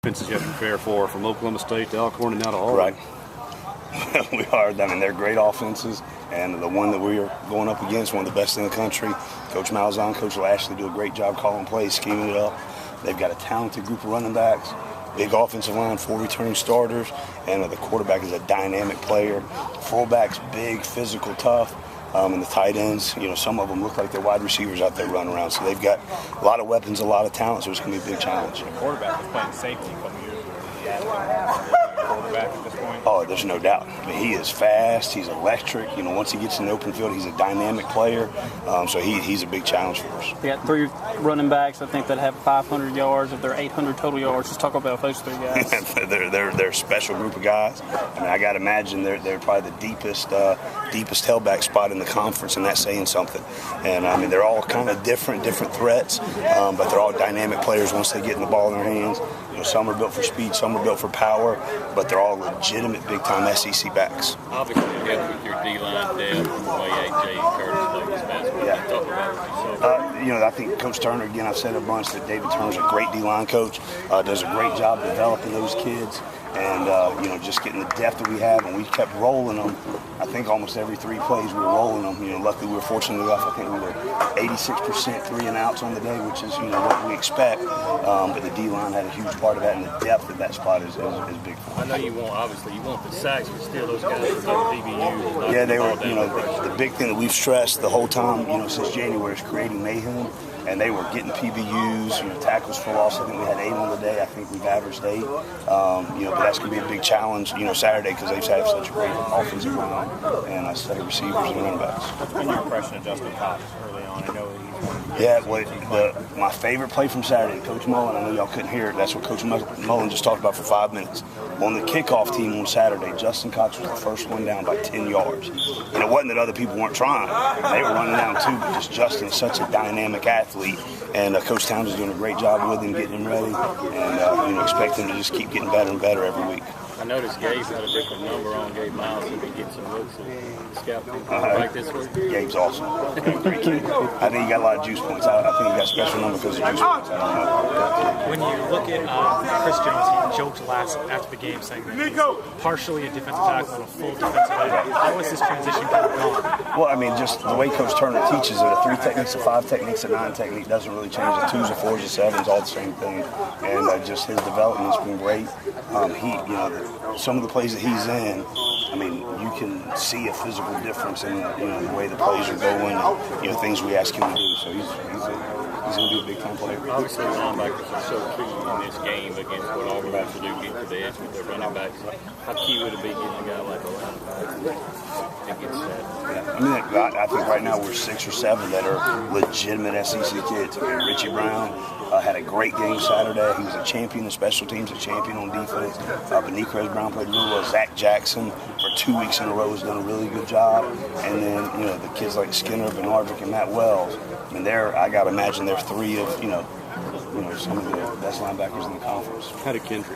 offenses you have to prepare for, from Oklahoma State to Alcorn and now to Auburn. Right. We are. I mean, they're great offenses, and the one that we are going up against, one of the best in the country. Coach Malzahn, Coach Lashley do a great job calling plays, scheming it up. They've got a talented group of running backs, big offensive line, 4 returning starters, and the quarterback is a dynamic player. Fullback's big, physical, tough. And the tight ends, some of them look like they're wide receivers out there running around. So they've got a lot of weapons, a lot of talent, so it's going to be a big challenge. The quarterback was playing safety a couple years ago. Quarterback at this point? Oh, there's no doubt. I mean, he is fast. He's electric. Once he gets in the open field, he's a dynamic player. So he's a big challenge for us. We got 3 running backs, I think, that have 500 yards of their 800 total yards. Let's talk about those 3 guys. they're a special group of guys. I mean, I got to imagine they're probably the deepest tailback spot in the conference, and that's saying something. And I mean, they're all kind of different threats, but they're all dynamic players once they get in the ball in their hands. Some are built for speed, some are built for power, but they're all legitimate big-time SEC backs. Obviously, you have with your D-line depth, the way A.J. Curtis plays this basketball. Yeah. Talk about it. I think Coach Turner, again, I've said a bunch that David Turner's a great D-line coach, does a great job developing those kids, and just getting the depth that we have, and we kept rolling them. I think almost every 3 plays we were rolling them. Luckily we were fortunate enough. I think we were 86% 3 and outs on the day, which is what we expect. But the D-line had a huge part of that, and the depth of that spot is big for us. I know you want the sacks, but still those guys are like DBUs. Yeah, they were. The big thing that we've stressed the whole time, since January, is creating mayhem. And they were getting PBUs, tackles for loss. I think we had 8 on the day. I think we've averaged 8. But that's going to be a big challenge, Saturday, because they've had such a great offensive line and a set of receivers and running backs. What's been your impression of Justin Cox early on? I know my favorite play from Saturday, Coach Mullen, I know y'all couldn't hear it. That's what Coach Mullen just talked about for 5 minutes. On the kickoff team on Saturday, Justin Cox was the first one down by 10 yards. And it wasn't that other people weren't trying. They were running down too, but just Justin is such a dynamic athlete. And Coach Towns is doing a great job with him, getting him ready. And expect him to just keep getting better and better every week. I noticed Gabe's had a different number on Gabe Miles if he gets some looks at the scout team like this week. Gabe's awesome. Great kid. I think he got a lot of juice points. I think he got a special number because of juice points. I don't know. When you look at Chris Jones, he joked after the game saying that he's partially a defensive tackle and a full defensive end. How has this transition kind of gone? Well, I mean, just the way Coach Turner teaches it, a 3 techniques, a 5 techniques, a 9 technique doesn't really change. The 2s, the 4s, the 7s, all the same thing. And just his development's been great. Some of the plays that he's in, I mean, you can see a physical difference in the way the plays are going, and things we ask him to do. So he's going to be a big time player. Obviously, linebackers are so key in this game against what Auburn has to do, get to the edge with their running backs. How key would it be getting a guy like a linebacker to get set? Yeah. I think right now we're 6 or 7 that are legitimate SEC kids. I mean, Richie Brown had a great game Saturday. He was a champion in special teams, a champion on defense. Benitez Brown played really well. Zach Jackson for 2 weeks in a row has done a really good job. And then, the kids like Skinner, Benardrick, and Matt Wells. I mean, I got to imagine they're 3 of, some of the best linebackers in the conference. How did Kendrick